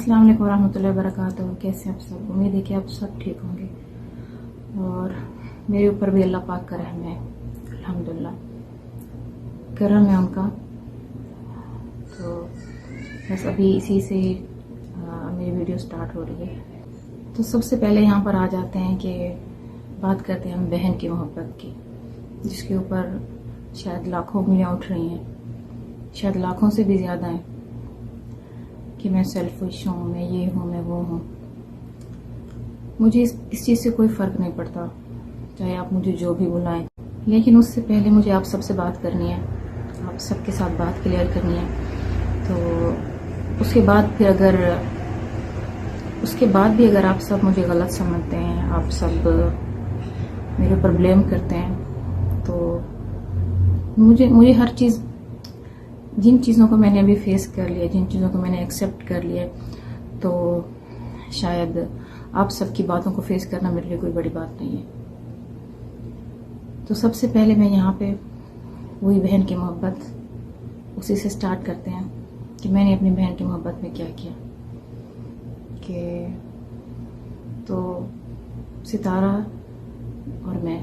अस्सलाम वालेकुम वरहमतुल्लाहि वबरकातुहू। कैसे आप सब? उम्मीद है कि आप सब ठीक होंगे और मेरे ऊपर भी अल्लाह पाक का रहम है, अल्हम्दुलिल्लाह करम है उनका। तो बस अभी इसी से मेरी वीडियो स्टार्ट हो रही है। तो सबसे पहले यहाँ पर आ जाते हैं कि बात करते हैं हम बहन की मोहब्बत की, जिसके ऊपर शायद लाखों उंगलियाँ उठ रही हैं, शायद लाखों से भी ज़्यादा हैं कि मैं सेल्फिश हूँ, मैं ये हूँ, मैं वो हूँ। मुझे इस चीज़ से कोई फ़र्क नहीं पड़ता, चाहे आप मुझे जो भी बुलाएं। लेकिन उससे पहले मुझे आप सबसे बात करनी है, आप सबके साथ बात क्लियर करनी है। तो उसके बाद भी अगर आप सब मुझे गलत समझते हैं, आप सब मेरे ऊपर ब्लेम करते हैं, तो मुझे हर चीज़, जिन चीज़ों को मैंने अभी फेस कर लिया, जिन चीज़ों को मैंने एक्सेप्ट कर लिया, तो शायद आप सबकी बातों को फेस करना मेरे लिए कोई बड़ी बात नहीं है। तो सबसे पहले मैं यहाँ पे वही बहन की मोहब्बत, उसी से स्टार्ट करते हैं कि मैंने अपनी बहन की मोहब्बत में क्या किया। कि तो सितारा और मैं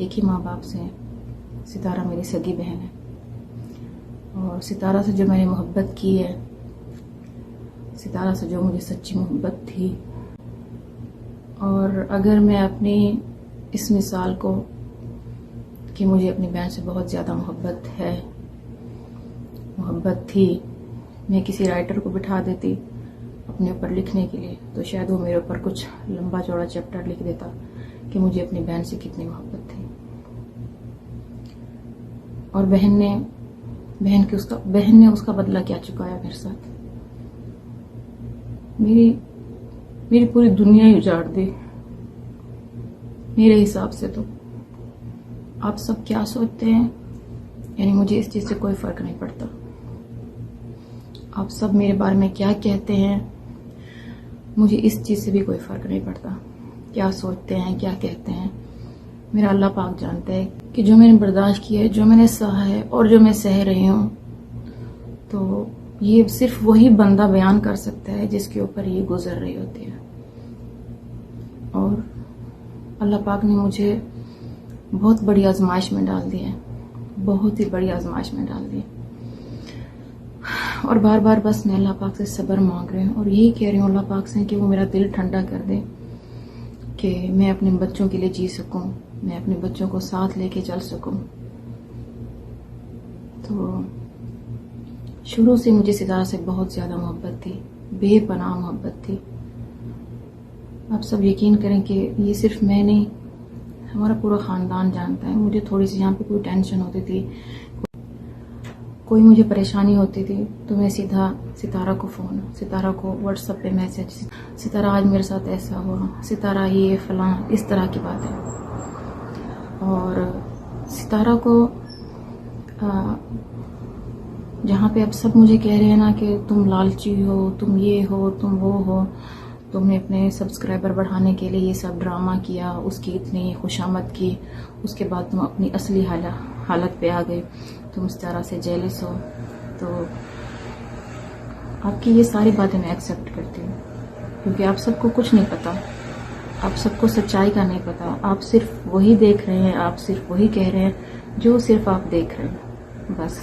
एक ही माँ बाप से हैं। सितारा मेरी सगी बहन है और सितारा से जो मैंने मोहब्बत की है, सितारा से जो मुझे सच्ची मोहब्बत थी, और अगर मैं अपनी इस मिसाल को कि मुझे अपनी बहन से बहुत ज़्यादा मोहब्बत थी, मैं किसी राइटर को बिठा देती अपने ऊपर लिखने के लिए, तो शायद वो मेरे ऊपर कुछ लंबा चौड़ा चैप्टर लिख देता कि मुझे अपनी बहन से कितनी मोहब्बत थी। और बहन ने उसका बदला क्या चुकाया मेरे साथ। मेरी पूरी दुनिया ही उजाड़ दी मेरे हिसाब से। तो आप सब क्या सोचते हैं, यानी मुझे इस चीज़ से कोई फ़र्क नहीं पड़ता। आप सब मेरे बारे में क्या कहते हैं, मुझे इस चीज़ से भी कोई फ़र्क नहीं पड़ता। क्या सोचते हैं, क्या कहते हैं, मेरा अल्लाह पाक जानता है कि जो मैंने बर्दाश्त किया है, जो मैंने सहा है और जो मैं सह रही हूँ, तो ये सिर्फ वही बंदा बयान कर सकता है जिसके ऊपर ये गुजर रही होती है। और अल्लाह पाक ने मुझे बहुत बड़ी आजमाइश में डाल दिया है, बहुत ही बड़ी आजमाइश में डाल दिया। और बार बार बस मैं अल्लाह पाक से सब्र मांग रही हूँ और यही कह रही हूँ अल्लाह पाक से कि वो मेरा दिल ठंडा कर दे, कि मैं अपने बच्चों के लिए जी सकूं, मैं अपने बच्चों को साथ लेके चल सकूं। तो शुरू से मुझे सितारा से बहुत ज़्यादा मोहब्बत थी, बेपनाह मोहब्बत थी। आप सब यकीन करें कि ये सिर्फ मैं नहीं, हमारा पूरा ख़ानदान जानता है। मुझे थोड़ी सी यहाँ पे कोई टेंशन होती थी, कोई मुझे परेशानी होती थी, तो मैं सीधा सितारा को फ़ोन, सितारा को व्हाट्सएप पे मैसेज, सितारा आज मेरे साथ ऐसा हुआ, सितारा ये फलां, इस तरह की बात है। और सितारा को जहाँ पे अब सब मुझे कह रहे हैं ना कि तुम लालची हो, तुम ये हो, तुम वो हो, तुमने अपने सब्सक्राइबर बढ़ाने के लिए ये सब ड्रामा किया, उसकी इतनी खुशामद की, उसके बाद तुम अपनी असली हालत पे आ गए, तुम इस तरह से जेलस हो। तो आपकी ये सारी बातें मैं एक्सेप्ट करती हूँ, क्योंकि आप सबको कुछ नहीं पता, आप सबको सच्चाई का नहीं पता। आप सिर्फ वही देख रहे हैं, आप सिर्फ वही कह रहे हैं जो सिर्फ आप देख रहे हैं, बस।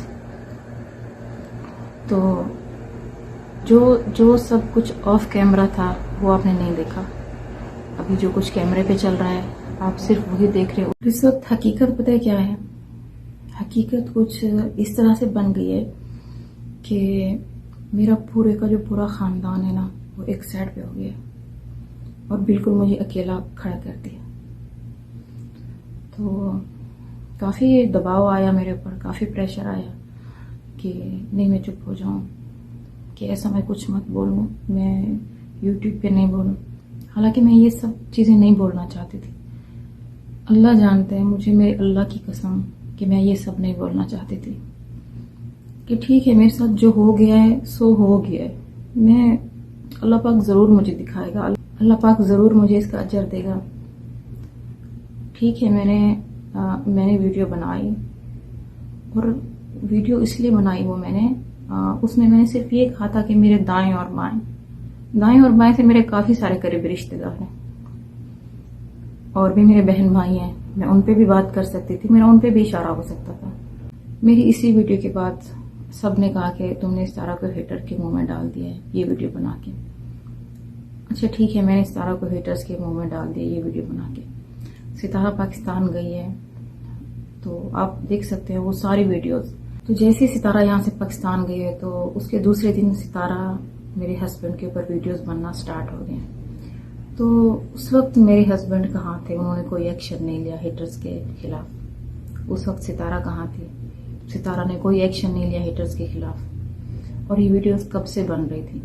तो जो सब कुछ ऑफ कैमरा था वो आपने नहीं देखा। अभी जो कुछ कैमरे पे चल रहा है आप सिर्फ वही देख रहे हो। इस वक्त हकीकत पता है क्या है? हकीकत कुछ इस तरह से बन गई है कि मेरा पूरे का जो पूरा ख़ानदान है ना, वो एक साइड पे हो गया और बिल्कुल मुझे अकेला खड़ा कर दिया। तो काफ़ी दबाव आया मेरे ऊपर, काफ़ी प्रेशर आया कि नहीं मैं चुप हो जाऊं, कि ऐसा मैं कुछ मत बोलूं, मैं यूट्यूब पे नहीं बोलूं। हालांकि मैं ये सब चीज़ें नहीं बोलना चाहती थी। अल्लाह जानते हैं, मुझे मेरे अल्लाह की कसम कि मैं ये सब नहीं बोलना चाहती थी। कि ठीक है, मेरे साथ जो हो गया है सो हो गया है, मैं अल्लाह पाक ज़रूर मुझे दिखाएगा, अल्लाह पाक ज़रूर मुझे इसका अजर देगा। ठीक है, मैंने वीडियो बनाई, और वीडियो इसलिए बनाई वो मैंने उसमें मैंने सिर्फ ये कहा था कि मेरे दाएं और बाएं दाएं और बाएं से मेरे काफ़ी सारे करीबी रिश्तेदार हैं और भी मेरे बहन भाई हैं। मैं उन पे भी बात कर सकती थी, मेरा उन पे भी इशारा हो सकता था। मेरी इसी वीडियो के बाद सब ने कहा कि तुमने सितारा को हेटर के मुंह में डाल दिया है ये वीडियो बना के। अच्छा ठीक है, मैंने सितारा को हेटर्स के मुंह में डाल दिया ये वीडियो बना के। सितारा पाकिस्तान गई है तो आप देख सकते हैं वो सारी वीडियोस। तो जैसे ही सितारा यहाँ से पाकिस्तान गई है तो उसके दूसरे दिन सितारा मेरे हस्बैंड के ऊपर वीडियोस बनना स्टार्ट हो गए। तो उस वक्त मेरे हस्बैंड कहाँ थे, उन्होंने कोई एक्शन नहीं लिया हेटर्स के खिलाफ। उस वक्त सितारा कहाँ थी, सितारा ने कोई एक्शन नहीं लिया हेटर्स के खिलाफ। और ये वीडियोस कब से बन रही थी,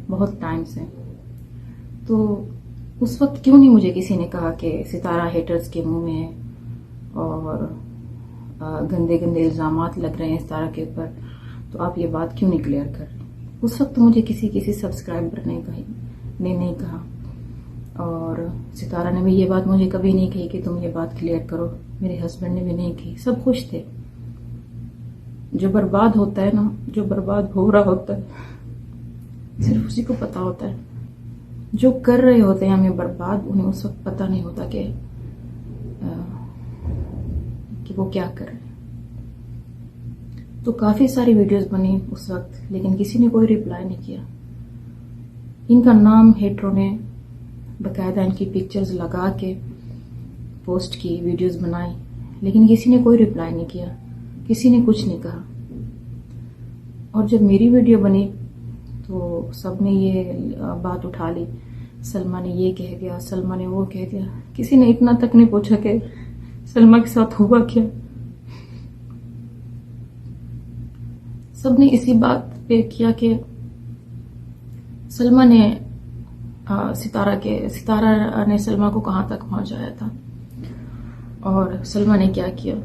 बहुत टाइम से। तो उस वक्त क्यों नहीं मुझे किसी ने कहा कि सितारा हेटर्स के मुंह में है और गंदे गंदे इल्जामात लग रहे हैं सितारा के ऊपर, तो आप ये बात क्यों नहीं क्लियर कर रहे। उस वक्त मुझे किसी सब्सक्राइबर ने नहीं कहा और सितारा ने भी ये बात मुझे कभी नहीं कही कि तुम ये बात क्लियर करो। मेरे हस्बैंड ने भी नहीं की, सब खुश थे। जो बर्बाद होता है ना, जो बर्बाद हो रहा होता है सिर्फ उसी को पता होता है। जो कर रहे होते हैं हमें बर्बाद, उन्हें उस वक्त पता नहीं होता कि वो क्या कर रहे हैं। तो काफी सारी वीडियोस बनी उस वक्त, लेकिन किसी ने कोई रिप्लाई नहीं किया। इनका नाम हेटरों ने बकायदा इनकी पिक्चर्स लगा के पोस्ट की, वीडियोस बनाई, लेकिन किसी ने कोई रिप्लाई नहीं किया, किसी ने कुछ नहीं कहा। और जब मेरी वीडियो बनी तो सबने ये बात उठा ली, सलमा ने ये कह दिया, सलमा ने वो कह दिया। किसी ने इतना तक नहीं पूछा कि सलमा के साथ हुआ क्या। सबने इसी बात पे किया कि सलमा ने सितारा ने सलमा को कहां तक पहुंचाया था और सलमा ने क्या किया।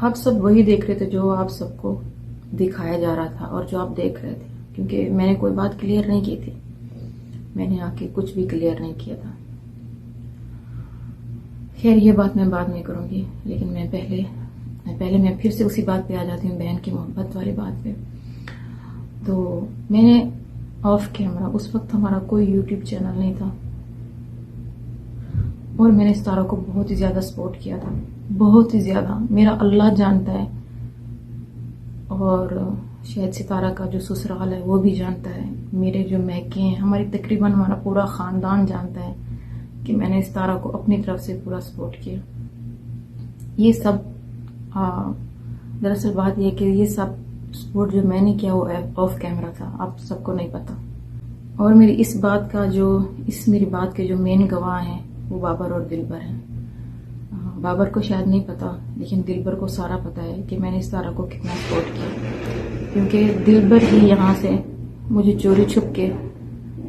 आप सब वही देख रहे थे जो आप सबको दिखाया जा रहा था और जो आप देख रहे थे, क्योंकि मैंने कोई बात क्लियर नहीं की थी। मैंने आके कुछ भी क्लियर नहीं किया था। खैर ये बात मैं बाद में करूंगी, लेकिन मैं पहले फिर से उसी बात पे आ जाती हूँ, बहन की मोहब्बत वाली बात पे। तो मैंने ऑफ कैमरा, उस वक्त हमारा कोई यूट्यूब चैनल नहीं था और मैंने सितारा को बहुत ही ज्यादा सपोर्ट किया था, बहुत ही ज्यादा। मेरा अल्लाह जानता है और शायद सितारा का जो ससुराल है वो भी जानता है, मेरे जो मैके हैं, तकरीबन हमारा पूरा खानदान जानता है कि मैंने सितारा को अपनी तरफ से पूरा सपोर्ट किया। ये सब दरअसल बात यह कि ये सब सपोर्ट जो मैंने किया वो ऑफ कैमरा था, आप सबको नहीं पता। और मेरी बात के जो मेन गवाह हैं वो बाबर और दिलबर हैं। बाबर को शायद नहीं पता, लेकिन दिलबर को सारा पता है कि मैंने सितारा को कितना सपोर्ट किया, क्योंकि दिलबर ही यहाँ से मुझे चोरी छुप के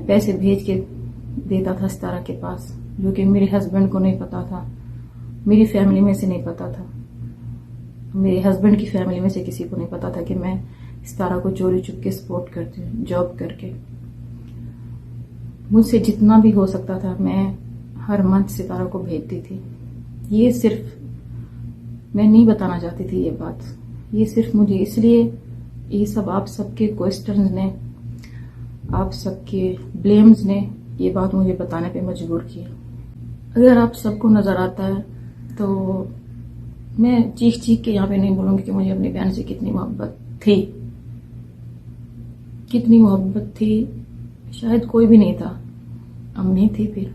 पैसे भेज के देता था सितारा के पास, जो कि मेरे हस्बैंड को नहीं पता था, मेरी फैमिली में से नहीं पता था, मेरे हस्बैंड की फैमिली में से किसी को नहीं पता था कि मैं सितारा को चोरी छुप के सपोर्ट करती हूँ, जॉब करके। मुझसे जितना भी हो सकता था मैं हर मंथ सितारा को भेजती थी। ये सिर्फ मैं नहीं बताना चाहती थी ये बात, ये सिर्फ मुझे इसलिए, ये सब आप सबके क्वेश्चंस ने, आप सबके ब्लेम्स ने ये बात मुझे बताने पे मजबूर किया। अगर आप सबको नजर आता है तो मैं चीख चीख के यहाँ पे नहीं बोलूंगी कि मुझे अपनी बहन से कितनी मोहब्बत थी। शायद कोई भी नहीं था, अम्मी थी, फिर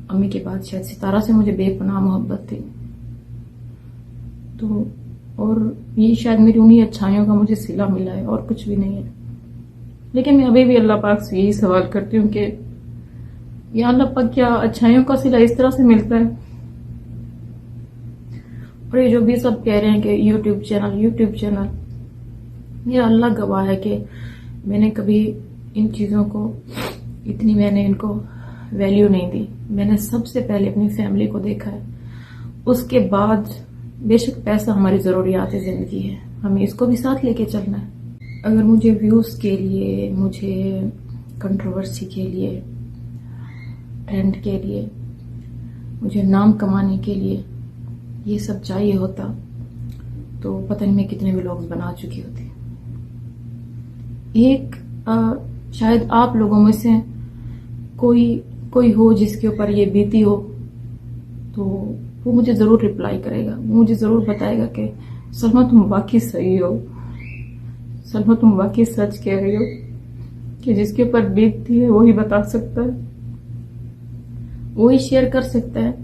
अम्मी के बाद शायद सितारा से मुझे बेपनाह मोहब्बत थी। तो और ये शायद मेरी उन्हीं अच्छाइयों का मुझे सिला मिला है और कुछ भी नहीं है। लेकिन मैं अभी भी अल्लाह पाक से यही सवाल करती हूँ कि या अल्लाह पाक, क्या अच्छाइयों का सिला इस तरह से मिलता है। और ये जो भी सब कह रहे हैं कि यूट्यूब चैनल, मेरा अल्लाह गवाह है कि मैंने कभी इन चीजों को मैंने इनको वैल्यू नहीं दी। मैंने सबसे पहले अपनी फैमिली को देखा है, उसके बाद बेशक पैसा हमारी जरूरियात जिंदगी है, हमें इसको भी साथ लेके चलना है। अगर मुझे व्यूज के लिए, मुझे कंट्रोवर्सी के लिए, ट्रेंड के लिए, मुझे नाम कमाने के लिए ये सब चाहिए होता तो पता नहीं मैं कितने व्लॉग्स बना चुकी होती। एक शायद आप लोगों में से कोई हो जिसके ऊपर ये बीती हो, तो वो मुझे ज़रूर रिप्लाई करेगा, मुझे ज़रूर बताएगा कि सलमा तुम वाकई सही हो, सलमा तुम वाकई सच कह रही हो, कि जिसके ऊपर बीतती है वही बता सकता है, वही शेयर कर सकता है।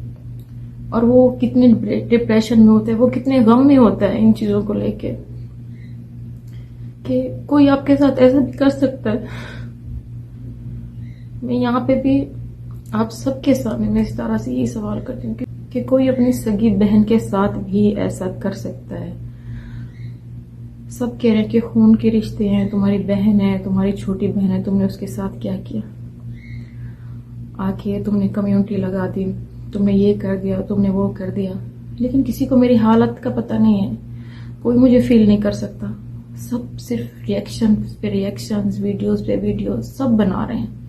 और वो कितने डिप्रेशन में होता है, वो कितने गम में होता है इन चीज़ों को लेके, कि कोई आपके साथ ऐसा भी कर सकता है। मैं यहाँ पे भी आप सबके सामने मैं इस तरह से यही सवाल करती हूँ कि कोई अपनी सगी बहन के साथ भी ऐसा कर सकता है। सब कह रहे हैं कि खून के रिश्ते हैं, तुम्हारी बहन है, तुम्हारी छोटी बहन है, तुमने उसके साथ क्या किया, आके तुमने कम्युनिटी लगा दी, तुमने ये कर दिया, तुमने वो कर दिया। लेकिन किसी को मेरी हालत का पता नहीं है, कोई मुझे फील नहीं कर सकता। सब सिर्फ रिएक्शन पे रिएक्शन, वीडियोस पे वीडियोस सब बना रहे हैं।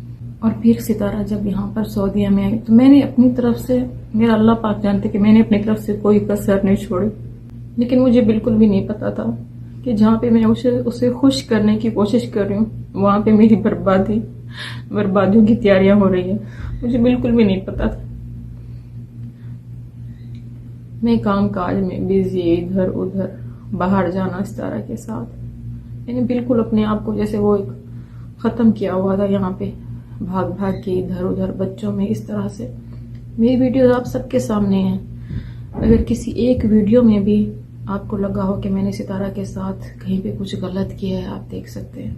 और फिर सितारा जब यहाँ पर सऊदीया में आई तो मैंने अपनी तरफ से, मेरा अल्लाह पाक जानते कि मैंने अपनी तरफ से कोई कसर नहीं छोड़ी। लेकिन मुझे बिल्कुल भी नहीं पता था कि जहाँ पे मैं उसे खुश करने की कोशिश कर रही हूँ वहां पे मेरी बर्बादियों की तैयारियां हो रही है। मुझे बिल्कुल भी नहीं पता था। मैं काम काज में बिजी, इधर उधर बाहर जाना इस तरह के साथ, मैंने बिल्कुल अपने आप को जैसे वो एक खत्म किया हुआ था। यहाँ पे भाग भाग के इधर उधर बच्चों में इस तरह से। मेरी वीडियो आप सबके सामने है। अगर किसी एक वीडियो में भी आपको लगा हो कि मैंने सितारा के साथ कहीं पे कुछ गलत किया है, आप देख सकते हैं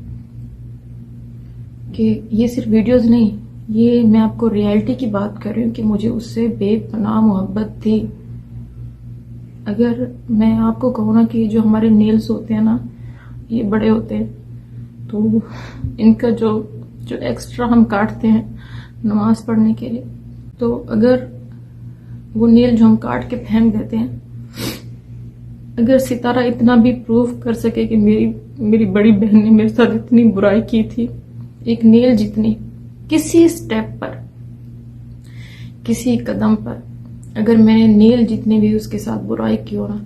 कि ये सिर्फ वीडियोस नहीं, ये मैं आपको रियलिटी की बात कर रही हूँ कि मुझे उससे बेपनाह मोहब्बत थी। अगर मैं आपको कहूँ ना कि जो हमारे नेल्स होते हैं ना, ये बड़े होते हैं, तो इनका जो एक्स्ट्रा हम काटते हैं नमाज पढ़ने के लिए, तो अगर वो नेल जो हम काट के फेंक देते हैं, अगर सितारा इतना भी प्रूव कर सके कि मेरी बड़ी बहन ने मेरे साथ इतनी बुराई की थी, एक नेल जितनी, किसी स्टेप पर, किसी कदम पर अगर मैंने नेल जितनी भी उसके साथ बुराई की हो ना,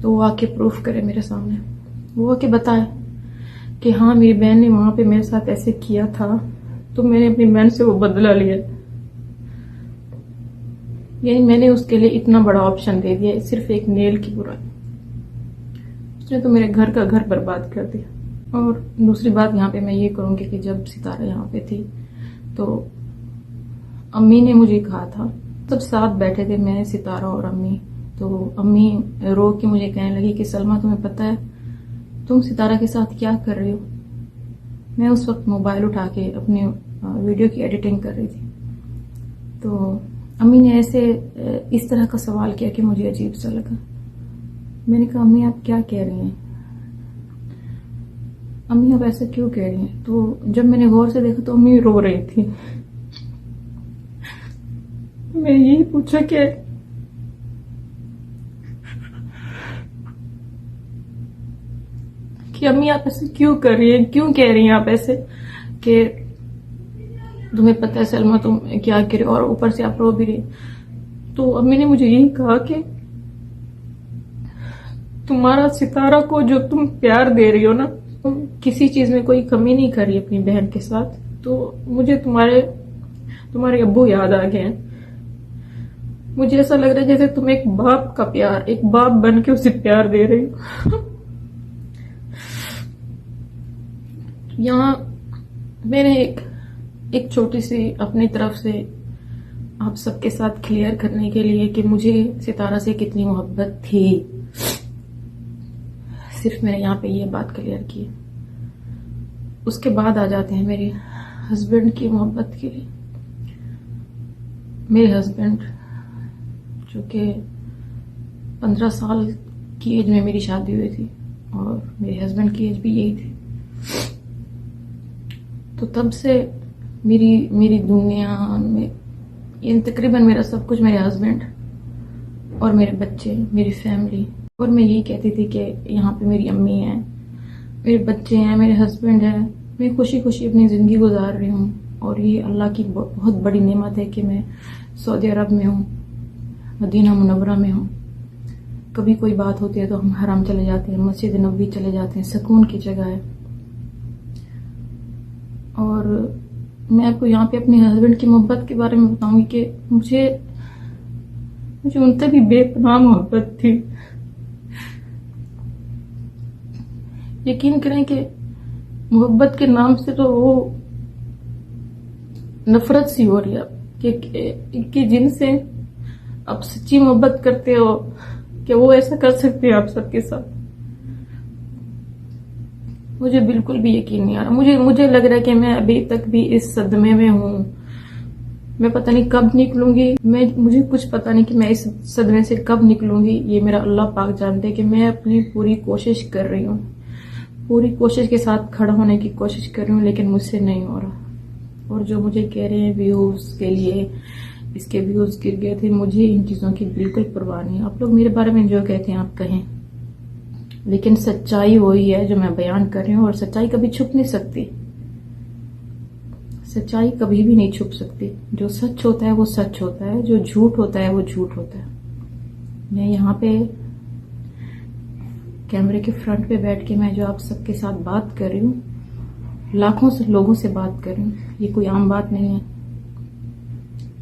तो वो आके प्रूफ करे मेरे सामने, वो आके बताए कि हाँ मेरी बहन ने वहां पे मेरे साथ ऐसे किया था, तो मैंने अपनी बहन से वो बदला लिया। यानी मैंने उसके लिए इतना बड़ा ऑप्शन दे दिया सिर्फ एक नेल की बुराई। उसने तो मेरे घर का घर बर्बाद कर दिया। और दूसरी बात यहाँ पे मैं ये करूंगी कि जब सितारा यहाँ पे थी तो अम्मी ने मुझे कहा था, सब साथ बैठे थे मैं, सितारा और अम्मी, तो अम्मी रो के मुझे कहने लगी कि सलमा तुम्हें पता है तुम सितारा के साथ क्या कर रही हो। मैं उस वक्त मोबाइल उठा के अपनी वीडियो की एडिटिंग कर रही थी। तो अम्मी ने ऐसे इस तरह का सवाल किया कि मुझे अजीब सा लगा। मैंने कहा अम्मी आप क्या कह रही हैं, अम्मी आप ऐसा क्यों कह रही हैं। तो जब मैंने गौर से देखा तो अम्मी रो रही थी। मैं यही पूछा कि अम्मी आप ऐसे क्यों कर रही हैं, क्यों कह रही हैं आप ऐसे, कि तुम्हें पता है सलमा तुम क्या कर रही हो और ऊपर से आप रो भी रही। तो अम्मी ने मुझे यही कहा कि तुम्हारा सितारा को जो तुम प्यार दे रही हो ना, तुम किसी चीज में कोई कमी नहीं कर रही अपनी बहन के साथ। तो मुझे तुम्हारे अब्बू याद आ गए हैं। मुझे ऐसा लग रहा है जैसे तुम एक बाप का प्यार, एक बाप बन के उसे प्यार दे रही हो। यहाँ मैंने एक छोटी सी अपनी तरफ से आप सबके साथ क्लियर करने के लिए कि मुझे सितारा से कितनी मोहब्बत थी, सिर्फ मैंने यहाँ पे ये बात क्लियर की। उसके बाद आ जाते हैं मेरे हस्बैंड की मोहब्बत के लिए। मेरे हस्बैंड जो कि 15 साल की एज में मेरी शादी हुई थी और मेरे हस्बैंड की एज भी यही थी। तो तब से मेरी दुनिया में ये तकरीबन मेरा सब कुछ मेरे हस्बैंड और मेरे बच्चे, मेरी फैमिली। और मैं यही कहती थी कि यहाँ पे मेरी अम्मी है, मेरे बच्चे हैं, मेरे हस्बैंड है, मैं खुशी खुशी अपनी ज़िंदगी गुजार रही हूँ। और ये अल्लाह की बहुत बड़ी नेमत है कि मैं सऊदी अरब में हूँ, मदीना मुनव्वरा में हूँ। कभी कोई बात होती है तो हम हरम चले जाते हैं, मस्जिद नबवी चले जाते हैं, सुकून की जगह है। और मैं आपको यहाँ पे अपने हस्बैंड की मोहब्बत के बारे में बताऊंगी कि मुझे उनसे भी बेपनाह मोहब्बत थी। यकीन करें कि मोहब्बत के नाम से तो वो नफरत सी हो रही है कि जिनसे आप सच्ची मोहब्बत करते हो कि वो ऐसा कर सकते हैं आप सबके साथ। मुझे बिल्कुल भी यकीन नहीं आ रहा। मुझे लग रहा है कि मैं अभी तक भी इस सदमे में हूँ। मैं पता नहीं कब निकलूंगी। मुझे कुछ पता नहीं कि मैं इस सदमे से कब निकलूंगी। ये मेरा अल्लाह पाक जानते हैं कि मैं अपनी पूरी कोशिश कर रही हूँ, पूरी कोशिश के साथ खड़ा होने की कोशिश कर रही हूँ, लेकिन मुझसे नहीं हो रहा। और जो मुझे कह रहे हैं व्यूज के लिए, इसके व्यूज गिर गए थे, मुझे इन चीजों की बिल्कुल परवाह नहीं। आप लोग मेरे बारे में जो कहते हैं आप कहें, लेकिन सच्चाई वही है जो मैं बयान कर रही हूँ। और सच्चाई कभी छुप नहीं सकती, सच्चाई कभी भी नहीं छुप सकती। जो सच होता है वो सच होता है, जो झूठ होता है वो झूठ होता है। मैं यहाँ पे कैमरे के फ्रंट पे बैठ के मैं जो आप सबके साथ बात कर रही हूँ, लाखों से लोगों से बात कर रही हूँ, ये कोई आम बात नहीं है।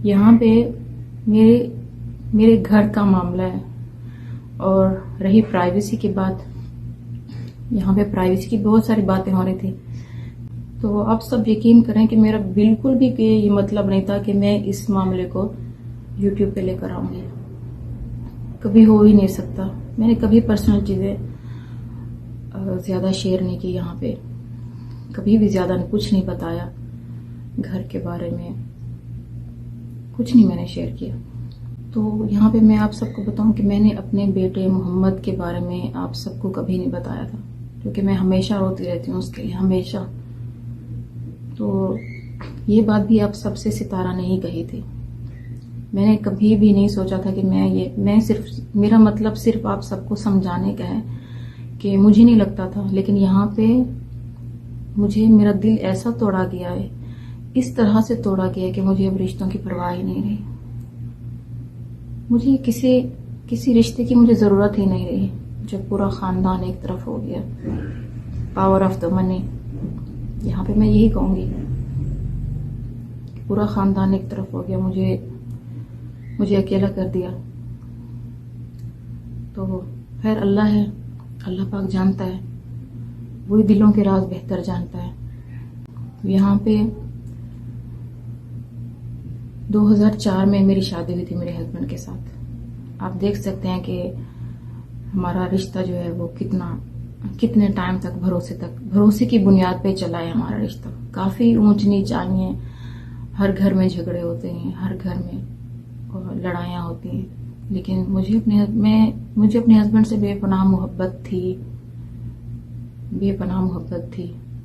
यहाँ पे मेरे घर का मामला है। और रही प्राइवेसी की बात, यहाँ पे प्राइवेसी की बहुत सारी बातें हो रही थी। तो आप सब यकीन करें कि मेरा बिल्कुल भी ये मतलब नहीं था कि मैं इस मामले को YouTube पे लेकर आऊंगी। कभी हो ही नहीं सकता। मैंने कभी पर्सनल चीजें ज्यादा शेयर नहीं की यहाँ पे, कभी भी ज्यादा कुछ नहीं बताया। घर के बारे में कुछ नहीं मैंने शेयर किया। तो यहाँ पे मैं आप सबको बताऊं कि मैंने अपने बेटे मोहम्मद के बारे में आप सबको कभी नहीं बताया था, क्योंकि मैं हमेशा रोती रहती हूँ उसके लिए, हमेशा। तो ये बात भी आप सबसे सितारा नहीं कही थी। मैंने कभी भी नहीं सोचा था कि मेरा मतलब सिर्फ आप सबको समझाने का है कि मुझे नहीं लगता था। लेकिन यहाँ पे मुझे मेरा दिल ऐसा तोड़ा गया है, इस तरह से तोड़ा गया है कि मुझे अब रिश्तों की परवाह ही नहीं रही। मुझे किसी रिश्ते की मुझे जरूरत ही नहीं रही जब पूरा खानदान एक तरफ हो गया। पावर ऑफ द मनी, यहाँ पे मैं यही कहूंगी, पूरा खानदान एक तरफ हो गया, मुझे अकेला कर दिया। तो खैर अल्लाह है, अल्लाह पाक जानता है, वही दिलों के राज बेहतर जानता है। यहाँ पे 2004 में मेरी शादी हुई थी मेरे हस्बैंड के साथ। आप देख सकते हैं कि हमारा रिश्ता जो है वो कितने टाइम तक भरोसे की बुनियाद पे चला है हमारा रिश्ता। काफी ऊंच नीच आई है, हर घर में झगड़े होते हैं, हर घर में लड़ाइयाँ होती हैं, लेकिन मुझे अपने हस्बैंड से बेपनाह मोहब्बत थी।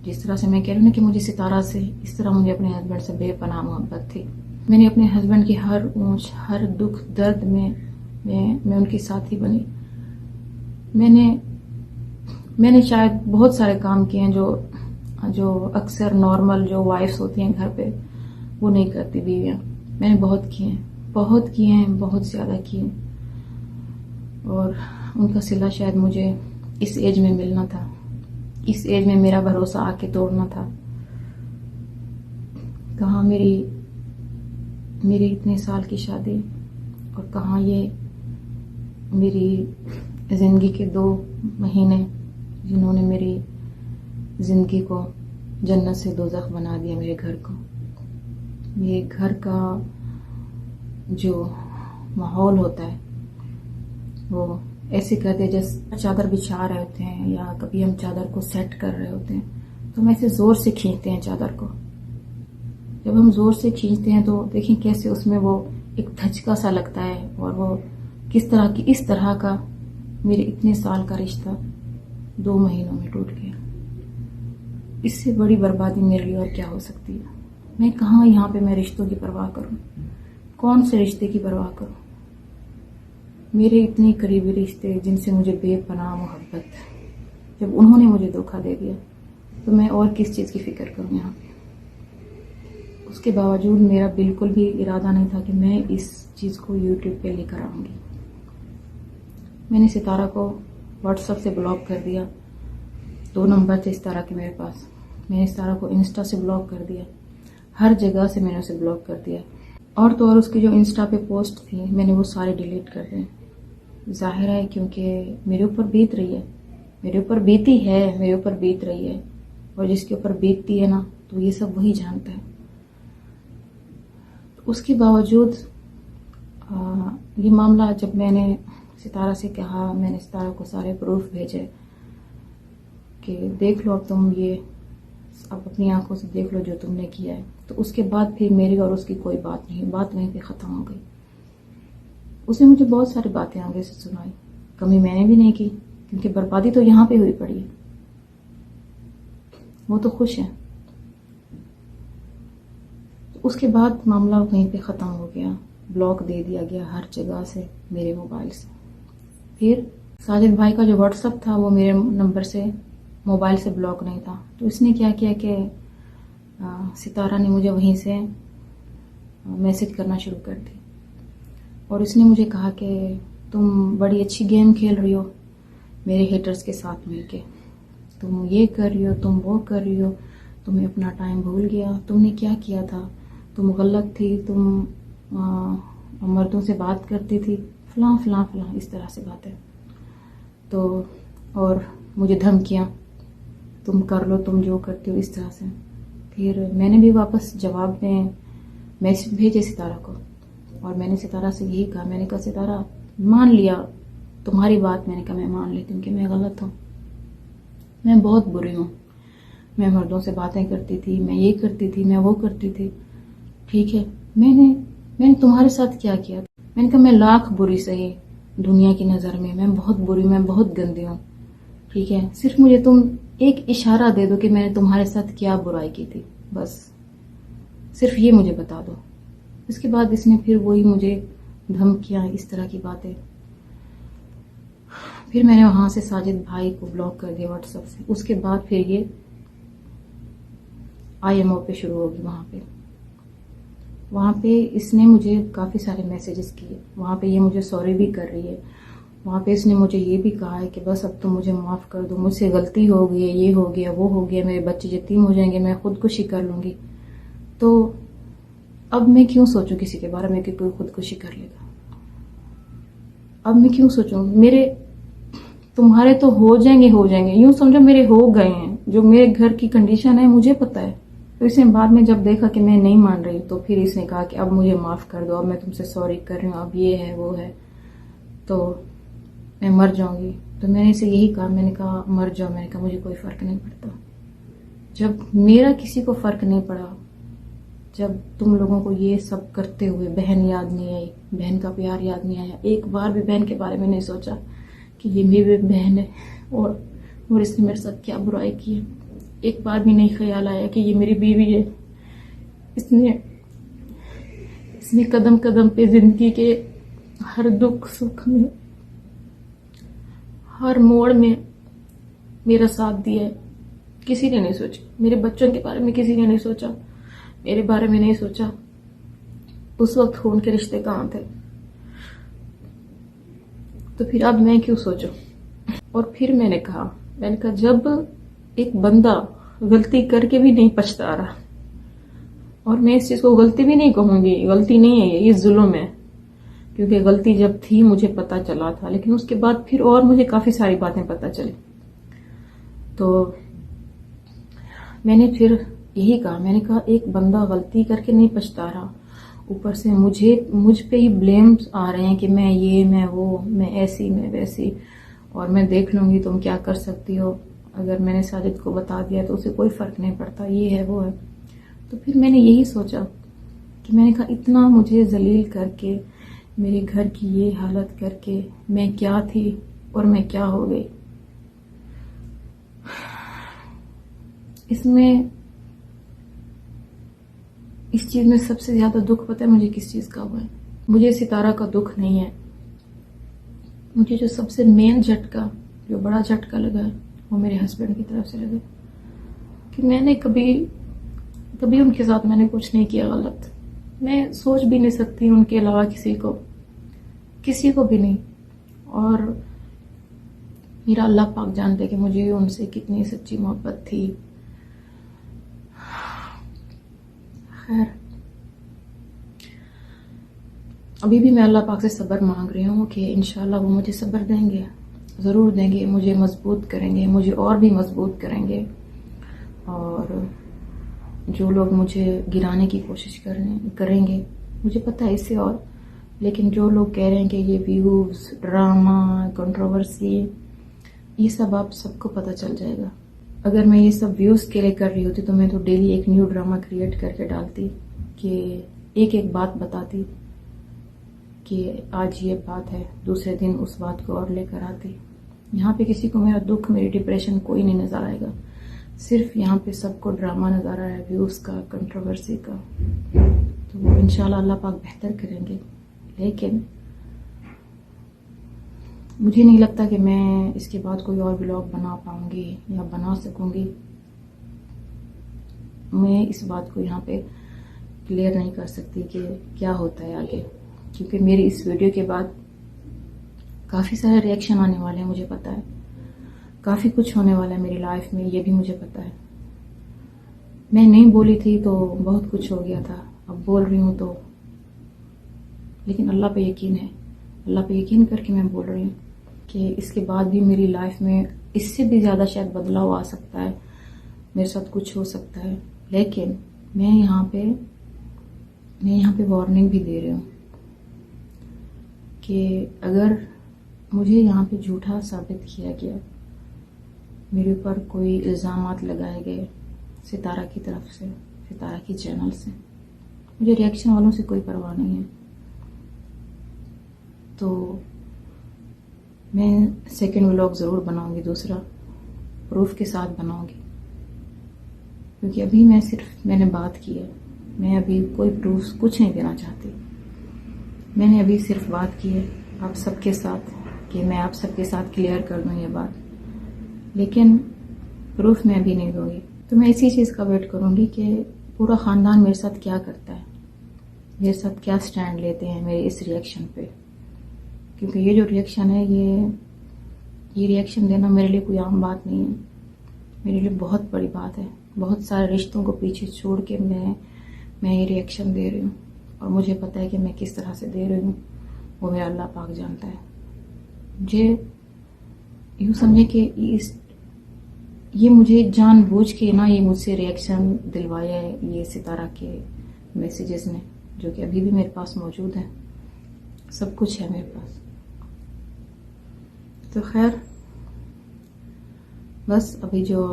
जिस तरह से मैं कह रही हूँ ना कि मुझे सितारा से, इस तरह मुझे अपने हस्बैंड से बेपनाह मोहब्बत थी। मैंने अपने हस्बैंड की हर ऊंच, हर दुख दर्द में मैं उनकी साथी बनी। मैंने शायद बहुत सारे काम किए हैं जो अक्सर नॉर्मल जो वाइफ्स होती हैं घर पे वो नहीं करती बीवियां। मैंने बहुत किए हैं, बहुत ज्यादा किए। और उनका सिला शायद मुझे इस एज में मिलना था, इस एज में मेरा भरोसा आके तोड़ना था। कहाँ मेरी इतने साल की शादी, और कहाँ ये मेरी जिंदगी के 2 महीने जिन्होंने मेरी जिंदगी को जन्नत से दोज़ख बना दिया। मेरे घर का जो माहौल होता है वो ऐसे कर दिया जैसे चादर बिछा रहे होते हैं, या कभी हम चादर को सेट कर रहे होते हैं तो हम ऐसे जोर से खींचते हैं चादर को। जब हम जोर से खींचते हैं तो देखें कैसे उसमें वो एक धचका सा लगता है, और वो इस तरह का मेरे इतने साल का रिश्ता 2 महीनों में टूट गया। इससे बड़ी बर्बादी मेरे लिए और क्या हो सकती है। मैं कहाँ यहाँ पे मैं रिश्तों की परवाह करूं, कौन से रिश्ते की परवाह करूं। मेरे इतने करीबी रिश्ते जिनसे मुझे बेपनाह मोहब्बत, जब उन्होंने मुझे धोखा दे दिया तो मैं और किस चीज़ की फिक्र करूं यहाँ पे। उसके बावजूद मेरा बिल्कुल भी इरादा नहीं था कि मैं इस चीज़ को YouTube पे लेकर आऊंगी। मैंने सितारा को व्हाट्सएप से ब्लॉक कर दिया। 2 नंबर थे सितारा के मेरे पास, मैंने सितारा को इंस्टा से ब्लॉक कर दिया, हर जगह से मैंने उसे ब्लॉक कर दिया। और तो और उसकी जो इंस्टा पे पोस्ट थी मैंने वो सारे डिलीट कर दिए। जाहिर है क्योंकि मेरे ऊपर बीत रही है, मेरे ऊपर बीती है, मेरे ऊपर बीत रही है, और जिसके ऊपर बीतती है ना तो ये सब वही जानता है। उसके बावजूद ये मामला जब मैंने सितारा से कहा, मैंने सितारा को सारे प्रूफ भेजे कि देख लो अब तुम ये अब अपनी आंखों से देख लो जो तुमने किया है, तो उसके बाद फिर मेरी और उसकी कोई बात नहीं, बात वहीं पे ख़त्म हो गई। उसने मुझे बहुत सारी बातें आगे से सुनाई, कमी मैंने भी नहीं की क्योंकि बर्बादी तो यहाँ पे हुई पड़ी है। वो तो खुश है। तो उसके बाद मामला वहीं पे ख़त्म हो गया, ब्लॉक दे दिया गया हर जगह से मेरे मोबाइल से। फिर साजिद भाई का जो व्हाट्सअप था वो मेरे नंबर से मोबाइल से ब्लॉक नहीं था, तो इसने क्या किया कि सितारा ने मुझे वहीं से मैसेज करना शुरू कर दी और इसने मुझे कहा कि तुम बड़ी अच्छी गेम खेल रही हो मेरे हेटर्स के साथ मिलके, तुम ये कर रही हो, तुम वो कर रही हो, तुम्हें अपना टाइम भूल गया, तुमने क्या किया था, तुम गलत थी, तुम मर्दों से बात करती थी, फलां फलां फलां, इस तरह से बातें। तो और मुझे धमकियाँ, तुम कर लो, तुम जो करती हो, इस तरह से। फिर मैंने भी वापस जवाब में मैसेज भेजे सितारा को और मैंने सितारा से यही कहा, मैंने कहा सितारा मान लिया तुम्हारी बात, मैंने कहा मैं मान लेती हूँ कि मैं गलत हूँ, मैं बहुत बुरी हूँ, मैं मर्दों से बातें करती थी, मैं ये करती थी, मैं वो करती थी, ठीक है। मैंने तुम्हारे साथ क्या किया? मैंने कहा मैं लाख बुरी सही दुनिया की नज़र में, मैं बहुत बुरी, मैं बहुत गंदी हूँ, ठीक है। सिर्फ मुझे तुम एक इशारा दे दो कि मैंने तुम्हारे साथ क्या बुराई की थी, बस सिर्फ ये मुझे बता दो। उसके बाद इसने फिर वही मुझे धमकियाँ, इस तरह की बातें। फिर मैंने वहाँ से साजिद भाई को ब्लॉक कर दिया व्हाट्सएप से। उसके बाद फिर ये IMO पे शुरू होगी। वहाँ पे इसने मुझे काफ़ी सारे मैसेजेस किए, वहाँ पे ये मुझे सॉरी भी कर रही है, वहाँ पे इसने मुझे ये भी कहा है कि बस अब तो मुझे माफ़ कर दो, मुझसे गलती हो गई है, ये हो गया, वो हो गया, मेरे बच्चे यतीम हो जाएंगे, मैं खुदकुशी कर लूँगी। तो अब मैं क्यों सोचूं किसी के बारे में कि कोई खुदकुशी कर लेगा? अब मैं क्यों सोचूं? मेरे तुम्हारे तो हो जाएंगे, यूं समझो मेरे हो गए हैं। जो मेरे घर की कंडीशन है मुझे पता है। तो इसने बाद में जब देखा कि मैं नहीं मान रही तो फिर इसने कहा कि अब मुझे माफ़ कर दो, अब मैं तुमसे सॉरी कर रही हूँ, अब ये है वो है, तो मैं मर जाऊंगी। तो मैंने इसे यही कहा, मैंने कहा मर जाओ, मैंने कहा मुझे कोई फ़र्क नहीं पड़ता। जब मेरा किसी को फ़र्क नहीं पड़ा, जब तुम लोगों को ये सब करते हुए बहन याद नहीं आई, बहन का प्यार याद नहीं आया, एक बार भी बहन के बारे में नहीं सोचा कि ये मेरी बहन है और इसने मेरे साथ क्या बुराई की है, एक बार भी नहीं ख्याल आया कि ये मेरी बीवी है। इसने कदम कदम पे जिंदगी के हर दुख सुख में, हर मोड़ में मेरा साथ दिया है। किसी ने नहीं सोचा, मेरे बच्चों के बारे में किसी ने नहीं सोचा, मेरे बारे में नहीं सोचा। उस वक्त खून के रिश्ते कहाँ थे? तो फिर अब मैं क्यों सोचूं? और फिर मैंने कहा जब एक बंदा गलती करके भी नहीं पछता रहा, और मैं इस चीज को गलती भी नहीं कहूंगी, गलती नहीं है ये जुल्म है, क्योंकि गलती जब थी मुझे पता चला था, लेकिन उसके बाद फिर और मुझे काफी सारी बातें पता चली। तो मैंने फिर यही कहा, मैंने कहा एक बंदा गलती करके नहीं पछता रहा, ऊपर से मुझ पे ही ब्लेम्स आ रहे हैं कि मैं ये, मैं वो, मैं ऐसी, मैं वैसी, और मैं देख लूंगी, तुम क्या कर सकती हो। अगर मैंने साजिद को बता दिया तो उसे कोई फर्क नहीं पड़ता, ये है वो है। तो फिर मैंने यही सोचा कि मैंने कहा इतना मुझे जलील करके, मेरे घर की ये हालत करके मैं क्या थी और मैं क्या हो गई। इस चीज में सबसे ज्यादा दुख पता है मुझे किस चीज का हुआ है? मुझे सितारा का दुख नहीं है, मुझे जो सबसे मेन झटका, जो बड़ा झटका लगा है वो मेरे हस्बैंड की तरफ से लगा कि मैंने कभी उनके साथ मैंने कुछ नहीं किया गलत। मैं सोच भी नहीं सकती उनके अलावा किसी को भी नहीं। और मेरा अल्लाह पाक जानते कि मुझे उनसे कितनी सच्ची मोहब्बत थी। खैर, अभी भी मैं अल्लाह पाक से सब्र मांग रही हूँ कि इंशाल्लाह वो मुझे सब्र देंगे, ज़रूर देंगे, मुझे मजबूत करेंगे, मुझे और भी मजबूत करेंगे। और जो लोग मुझे गिराने की कोशिश करेंगे, मुझे पता है इससे और, लेकिन जो लोग कह रहे हैं कि ये व्यूज़, ड्रामा, कंट्रोवर्सी, ये सब आप सबको पता चल जाएगा। अगर मैं ये सब व्यूज़ के लिए कर रही होती तो मैं तो डेली एक न्यू ड्रामा क्रिएट करके डालती, कि एक एक बात बताती कि आज ये बात है, दूसरे दिन उस बात को और लेकर आती। यहाँ पे किसी को मेरा दुख, मेरी डिप्रेशन कोई नहीं नज़र आएगा, सिर्फ यहाँ पे सबको ड्रामा नज़र आ रहा है, व्यूज़ का, कंट्रोवर्सी का। तो इंशाल्लाह अल्लाह पाक बेहतर करेंगे, लेकिन मुझे नहीं लगता कि मैं इसके बाद कोई और व्लॉग बना पाऊँगी या बना सकूँगी। मैं इस बात को यहाँ पे क्लियर नहीं कर सकती कि क्या होता है आगे, क्योंकि मेरी इस वीडियो के बाद काफ़ी सारे रिएक्शन आने वाले हैं, मुझे पता है। काफ़ी कुछ होने वाला है मेरी लाइफ में, ये भी मुझे पता है। मैं नहीं बोली थी तो बहुत कुछ हो गया था, अब बोल रही हूँ तो, लेकिन अल्लाह पे यकीन है, अल्लाह पे यकीन करके मैं बोल रही हूँ कि इसके बाद भी मेरी लाइफ में इससे भी ज़्यादा शायद बदलाव आ सकता है, मेरे साथ कुछ हो सकता है। लेकिन मैं यहाँ पे वार्निंग भी दे रही हूँ कि अगर मुझे यहाँ पे झूठा साबित किया गया, मेरे ऊपर कोई इल्ज़ामात लगाए गए सितारा की तरफ से, सितारा की चैनल से, मुझे रिएक्शन वालों से कोई परवाह नहीं है, तो मैं सेकंड व्लॉग ज़रूर बनाऊंगी, दूसरा प्रूफ के साथ बनाऊंगी। क्योंकि अभी मैंने बात की है, मैं अभी कोई प्रूफ कुछ नहीं देना चाहती। मैंने अभी सिर्फ बात की है आप सबके साथ कि मैं आप सबके साथ क्लियर कर दूँ ये बात, लेकिन प्रूफ मैं अभी नहीं दूँगी। तो मैं इसी चीज़ का वेट करूँगी कि पूरा ख़ानदान मेरे साथ क्या करता है, मेरे साथ क्या स्टैंड लेते हैं मेरे इस रिएक्शन पे। क्योंकि ये जो रिएक्शन है, ये रिएक्शन देना मेरे लिए कोई आम बात नहीं है, मेरे लिए बहुत बड़ी बात है। बहुत सारे रिश्तों को पीछे छोड़ के मैं ये रिएक्शन दे रही हूँ, और मुझे पता है कि मैं किस तरह से दे रही हूँ, वो मेरा अल्लाह पाक जानता है। मुझे यूँ समझे कि ये मुझे जानबूझ के ना, ये मुझसे रिएक्शन दिलवाया है ये सितारा के मैसेजेस ने, जो कि अभी भी मेरे पास मौजूद है, सब कुछ है मेरे पास। तो खैर, बस अभी जो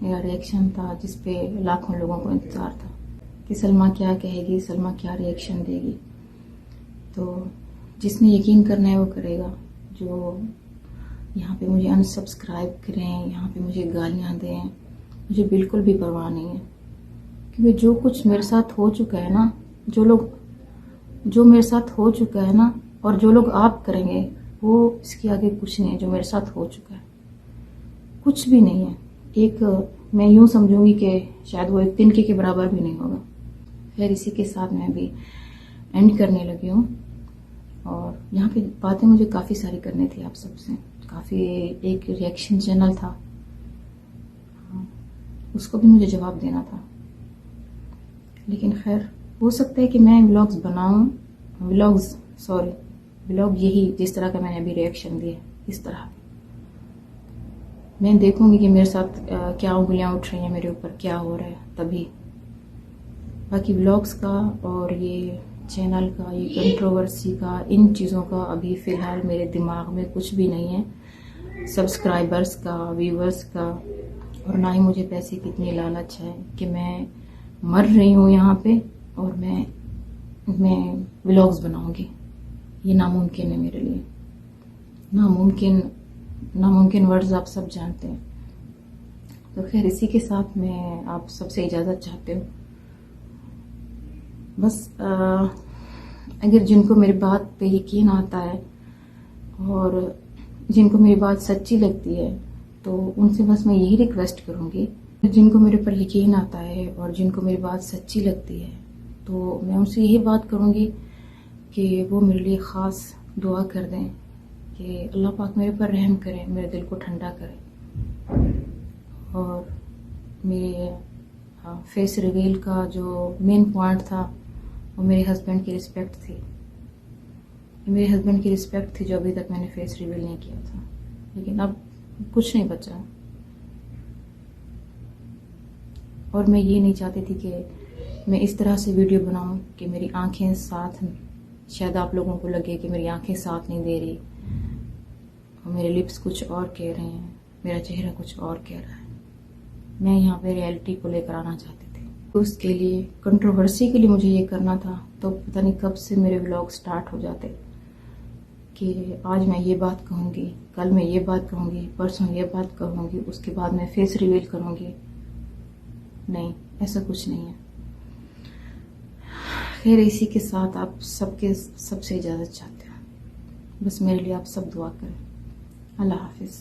मेरा रिएक्शन था, जिस पे लाखों लोगों को इंतज़ार था कि सलमा क्या कहेगी, सलमा क्या रिएक्शन देगी, तो जिसने यकीन करना है वो करेगा। जो यहाँ पे मुझे अनसब्सक्राइब करें, यहाँ पे मुझे गालियाँ दें, मुझे बिल्कुल भी परवाह नहीं है। क्योंकि जो कुछ मेरे साथ हो चुका है ना, जो मेरे साथ हो चुका है ना, और जो लोग आप करेंगे, वो इसके आगे कुछ नहीं है। जो मेरे साथ हो चुका है कुछ भी नहीं है। मैं यूँ समझूंगी कि शायद वो एक तिनके के बराबर भी नहीं होगा। फिर इसी के साथ मैं भी एंड करने लगी हूँ, और यहाँ पे बातें मुझे काफ़ी सारी करनी थी आप सबसे। काफ़ी एक रिएक्शन चैनल था, उसको भी मुझे जवाब देना था, लेकिन खैर, हो सकता है कि मैं व्लॉग यही जिस तरह का मैंने अभी रिएक्शन दिए, इस तरह मैं देखूंगी कि मेरे साथ क्या उंगलियां उठ रही हैं, मेरे ऊपर क्या हो रहा है, तभी। बाकी व्लॉग्स का और ये चैनल का, ये कंट्रोवर्सी का, इन चीज़ों का अभी फ़िलहाल मेरे दिमाग में कुछ भी नहीं है। सब्सक्राइबर्स का, व्यूवर्स का, और ना ही मुझे पैसे की इतनी लालच है कि मैं मर रही हूँ यहाँ पे और मैं व्लॉग्स बनाऊंगी। ये नामुमकिन है मेरे लिए, नामुमकिन वर्ड्स आप सब जानते हैं। तो खैर, इसी के साथ मैं आप सबसे इजाज़त चाहती हूँ। बस अगर जिनको मेरी बात पे यकीन आता है और जिनको मेरी बात सच्ची लगती है, तो उनसे बस मैं यही रिक्वेस्ट करूँगी, जिनको मेरे पर यकीन आता है और जिनको मेरी बात सच्ची लगती है, तो मैं उनसे यही बात करूँगी कि वो मेरे लिए ख़ास दुआ कर दें कि अल्लाह पाक मेरे पर रहम करे, मेरे दिल को ठंडा करे, और मेरे हाँ, फेस रिवील का जो मेन पॉइंट था वो मेरे हस्बैंड की रिस्पेक्ट थी। मेरे हस्बैंड की रिस्पेक्ट थी जो अभी तक मैंने फेस रिवील नहीं किया था, लेकिन अब कुछ नहीं बचा। और मैं ये नहीं चाहती थी कि मैं इस तरह से वीडियो बनाऊं कि मेरी आंखें साथ, शायद आप लोगों को लगे कि मेरी आंखें साथ नहीं दे रही और मेरे लिप्स कुछ और कह रहे हैं, मेरा चेहरा कुछ और कह रहा है। मैं यहाँ पे रियलिटी को लेकर आना चाहती थी। उसके लिए, कंट्रोवर्सी के लिए मुझे ये करना था, तो पता नहीं कब से मेरे व्लॉग स्टार्ट हो जाते कि आज मैं ये बात कहूँगी, कल मैं ये बात कहूँगी, परसों ये बात कहूँगी, उसके बाद मैं फेस रिवील करूँगी। नहीं, ऐसा कुछ नहीं है। खैर, इसी के साथ आप सबसे इजाज़त चाहते हैं। बस मेरे लिए आप सब दुआ करें। अल्लाह हाफिज़।